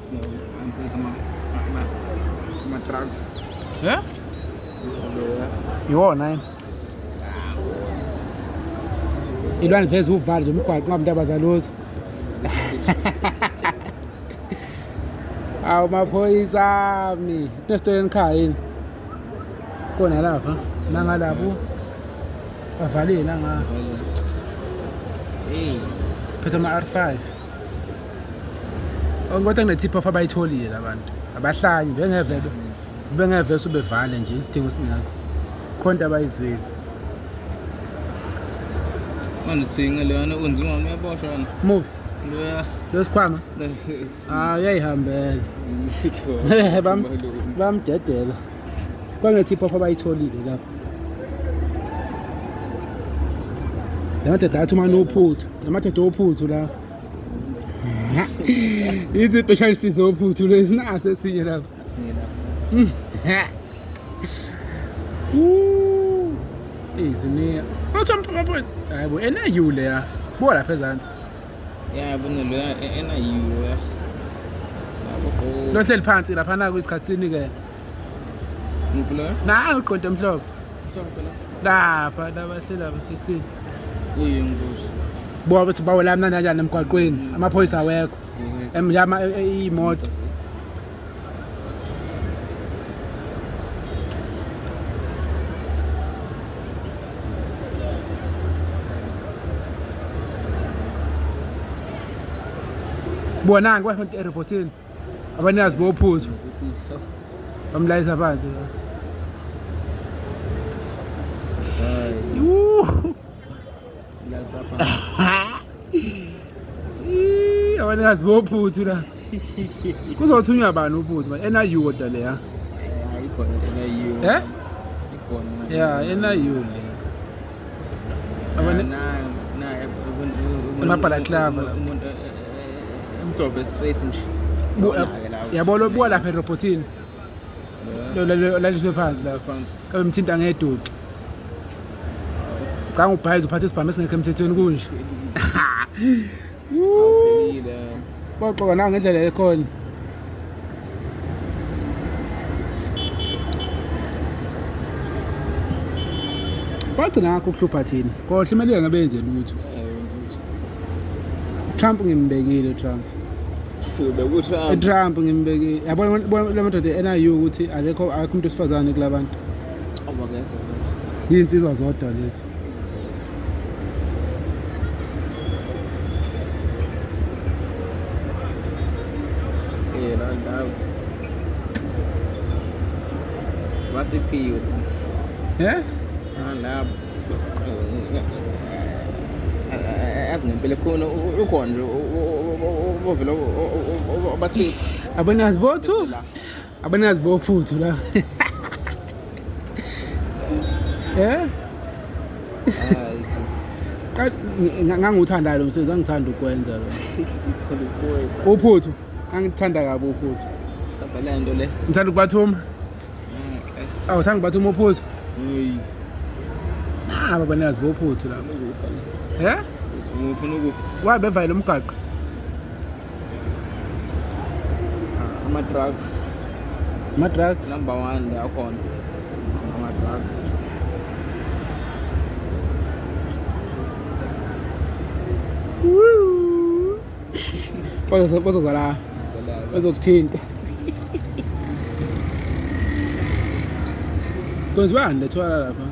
small and my drugs. Yeah? Iwona yini? Ilwane veze uvalo nje umgwaqo ngabantu abazalutho. Awu maphoyisa ami. Nesitoleni ekhaya yini? Kona lapha. Nanga lapho. Bavalile nanga. Hey. Phethe ama-R5. Ngokuthi ngine-tip off abayitholile labantu. Abahlanyi bengevele ubevale nje isidingo singakho. Khonto abayizwile. Manje singa leyana unzima uyaboshwa na. Mubi. Loya. Lo sikhwama? Uyayihambela. Bamdedela. Kwangine-tip off abayitholile lapho. Lamadoda athi uma nophuthu. Lamadoda ophuthu la. Ithi specialist zophuthu lesinaso esinye lapha. Izini. Awuthompa hayibo NIU leya. Buka lapha ezantsi. Yeah, bona loya NIU ya. Lo hleli phansi lapha na kwisikhatsini ke. Ngiphi lo? Na uqonto emhlophe. Mhlophe Lapha bahleli lapha taxi. Uyingozi. Buka ukuthi bawela mnandi kanjani emgwaqweni. Amaphoyisa awekho. Emnyama imoto. Bonanga bafanele ereportini. Abanikazi bophuthu. Bamlayisa phansi. Abanikazi bophuthu la. Kuzothunywa bani uphuthu? NIU kodwa leya. Ikhona NIU. Ikhona. Yeah, NIU le. Amabhalaklava la. Mhlophe straight nje. Yabo lo buka lapha ereportini. Lo laliswe phansi la phansi. Kabe mthinta ngeduki. Ngangubhayiza uphathe isibhamu esingekho emthethweni kunje. Awuphelile. Baxoxa nawe ngendlela ekhona. Bathi nakho ukuhlupha thina. Kohle imali ngabenze lutho. Trump ngimbekile Trump. Trump ngimbekile. Yabona le madoda NIU ukuthi akekho umuntu osifazane kulabantu. Awakekho. Yinsizwa zodwa lezi. What's it pay? Yeah? La asingempela khona ukhona nje ovela bathi Abanikazi bothu. Abanikazi bophuthu la. Eh? Nganguthandayo lo msebenzi angithanda ukwenza lo. Uphuthu. Angithanda kabi uphuthu. Tabela into le. Ngithanda ukubathuma. Awuthanda ukubathuma uphuthu? Hey. Abanikazi bophuthu la. Eh? Ngifuna ukufa. Wabevayela umgaqo. Ama-drugs. Ama-drugs? Number 1 yakhona. Ama-drugs. Bazoza la. Bazokuthinta. Kwenziwani lethwala lapha?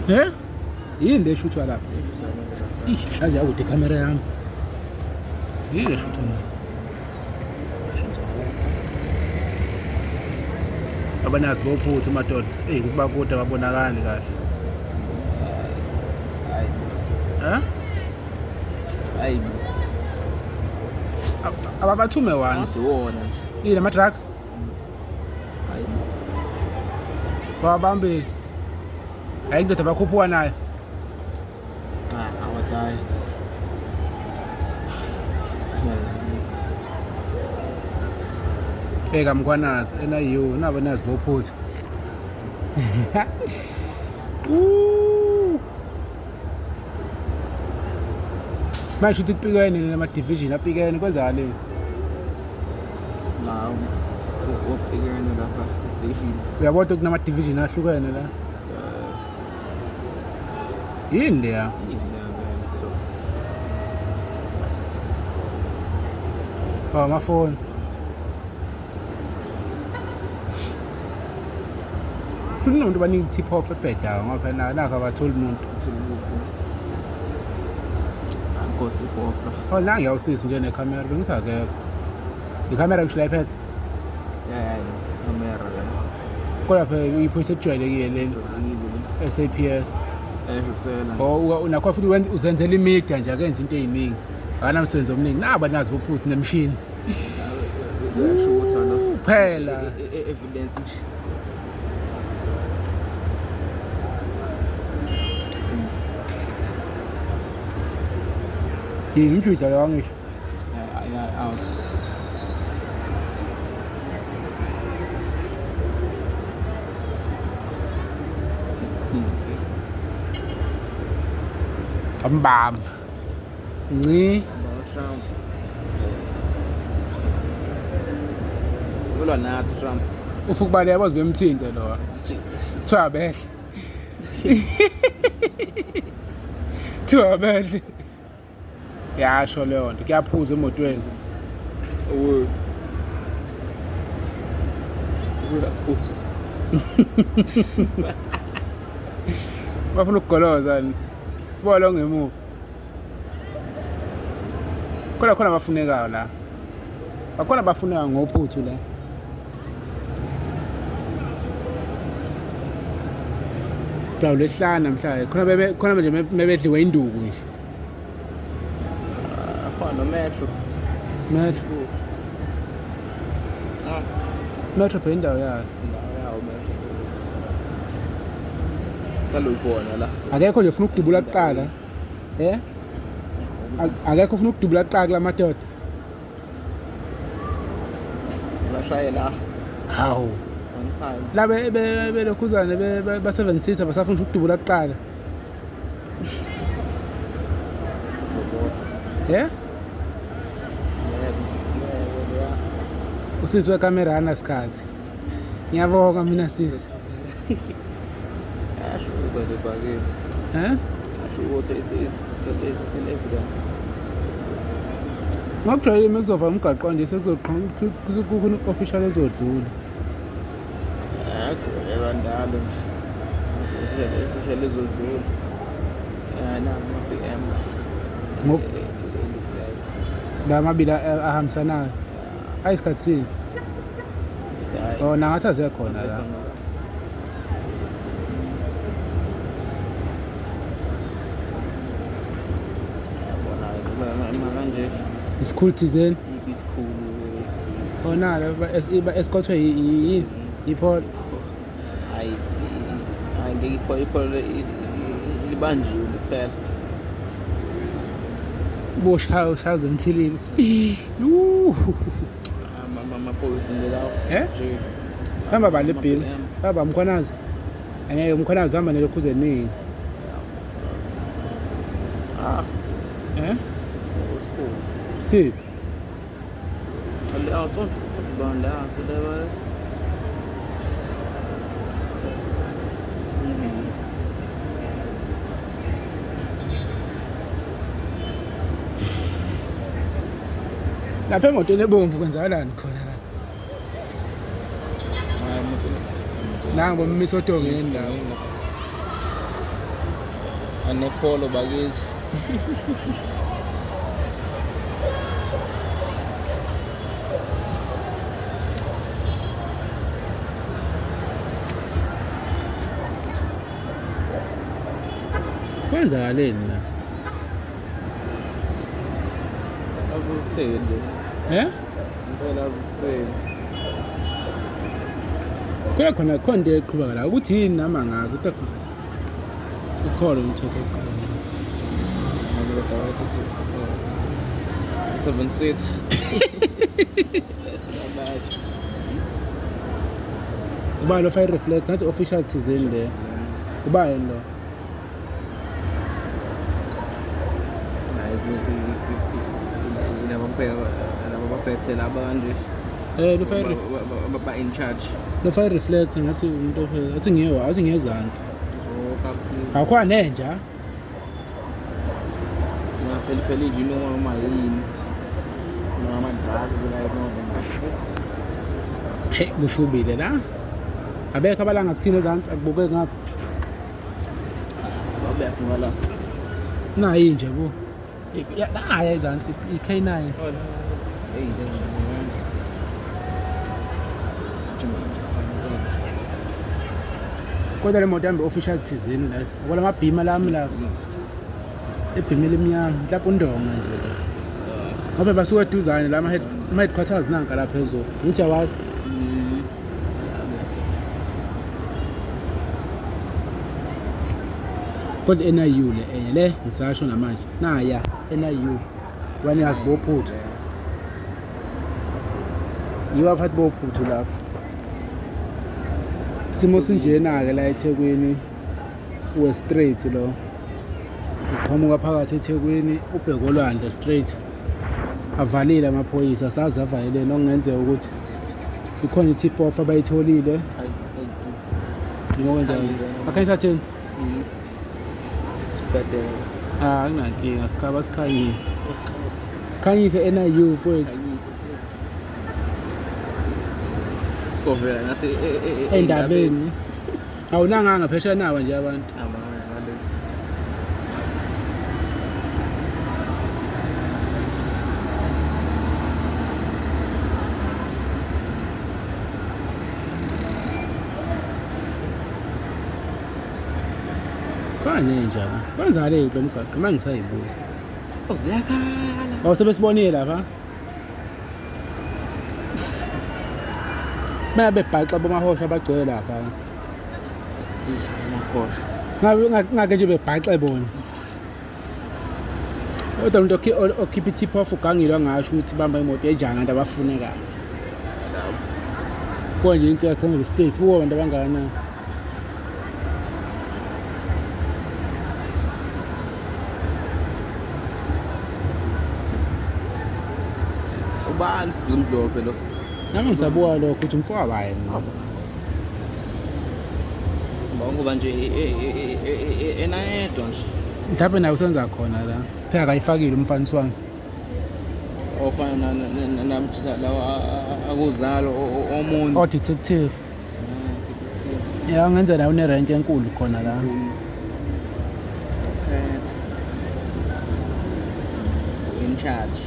Eh? Yini le shuthwa lapha? Aje akude camera yami. Yini le shuthwa lapha? Abanazi bophuthu madoda. Kuba kude babonakali kahle. Eh? Hayi. Ababathume once. Asiwona nje. Yini ama drugs? Hayi. Babambe. Hayi ndoda bakhuphuka nayo. Awadayi. Kamkwanazi NIU nabo nazi bophuthu. manje uthi kupikene nama-division apikene kwenzakaleni Nah, opikene lapha station. uyabona ukuthi kunama-division ahlukene la yini leya amafoni sunomuntu banika i-tip off ebhedayo ngapha nakho abatholi umuntu Ankothi kopha. oh nangu ngiyawusisi nje nekhamera bengithi akekho ikhamera ngisho la iphethe Yeah, kamera la. kodwa phela iphoyisa ejwayelekile leli SAPS Eshutsela. nakho futhi uzenzela imida nje akenza into eziningi akanamsebenzi omningi naba nazi bophuthi nemshini Uyashutha lo. phela Evidence. imjuda yangisho Yeah, out. ambamba nci Trump. Ulwa nathi Trump. ufukubale yabazi bemthinte lo thiwa behle thiwa behle yasho leyo nto kuyaphuza emotweni Uwe. Uyaphuza. bafuna ukugoloza ni bolo ngemuva khona abafunekayo la akhona abafuneka ngophuthu la Brawo lehlana mhla khona nje mebedliwe induku nje Khona metro. metro metro phe indawo yayo Yawo metro. Salo khona la. akekho nje ufuna ukudubula kuqala akekho ufuna ukudubula kuqala kula madoda Bashayela hawu on time. la belokhuzane ba-7 seater basafuna ukudubula kuqala usisi wekamera anasikhathi ngiyabonga mina sisi Asho ukuthi bakithi. Asho ukuthi it's an evidence. ngakujwayele mekuzova umgaqo nje kukhona official ezodlula Ebandalo. Official ezodlula. Na ma-PM. la mabili ahambisanayo ayisikhathi sini oh nangathi azekhona la isikhulu thizeni oh nalo ba-escortwe yini yipholo Hayi ipholo libanjiwe kuphela. boshaya zemthilile Amaphoyisa ngelawo. Nje. hamba bale bhili hamba mkhwanazi angeke umkhwanazi hamba nelokhuze ningi School. si Al tonto ban la so da lapha emotweni ebomvu kwenzakalani khona la nangu bomisa otongeni la anepholo bakithi. kwenzakaleni la Azisithele. Impela azisithele. kuya khona khonto eqhubeka la ukuthi yini nama ngazi ukuthi ukhona umthetho oqhubeka 7 seats. uba lo fire reflect ngathi official thizeni le uba yini lo Hayi laba babhethela abantu ba-in charge. Lo-fire reflector ngathi umuntu ophela athi ngezansi akhona nenja phela nje noma yini noma ama-drugs hey kushubile la abekho abalanga kuthina ezansi akubukeki ngapha babekho ngala nayi nje bo naya ezansi i-K9 kodwa le moto yami official thizeni la ngoba amabhima lami la ebhimile emnyama mhlawumbe undonga nje ngoba basuka eduzane la ama-headquarters nanka la phezulu ngithi yawazi kodwa NIU le enye le ngisasho namanje naya NIU wani yazibophuthu yiwa phathi bophuthu lapho simo sinjena-ke la eThekwini uwe-straight lo uqhamuka phakathi eThekwini ubheke olwandle straight avalile amaphoyisa asazi avaleleni okungenzeka ukuthi ikhona i-tip off abayitholile akhanyisa theni sibhedlela akunankinga sikhaba sikhanyise NIU mfowethu sovela ngathi endabeni awunanganga phesheya nawa nje abantu kwane njalo kwenzale lo mgaqo mangisayibuza uziyakhala awusebesibonile lapha babe bhaxa bomahosha bagcwele lapha amahosha ngake nje bebhaxe bona kodwa umuntu okhipha i-tip off ugangile angasho ukuthi bamba imoto enjani abantu abafunekayo konje insika kusenza state kuwo abantu abangakanani ubani sibuza umdlophe lo nami ngisabuka lokho ukuthi umfoka baye ngoba nje enayedwa nje mhlawumbe nawe usenza khona la phela akayifakile umfanisi wami ofana namthisa lawa akuzalo omunye detective ya ngenza nawe une-rank enkulu khona la in charge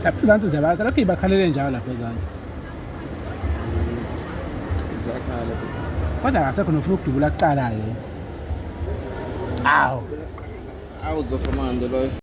lapha izansi ziyabakha lokhu ibakhalele njalo lapha ezansi zakhala kodwa akasekho nofuna ukudubula kuqala-ke awuzofamando loyo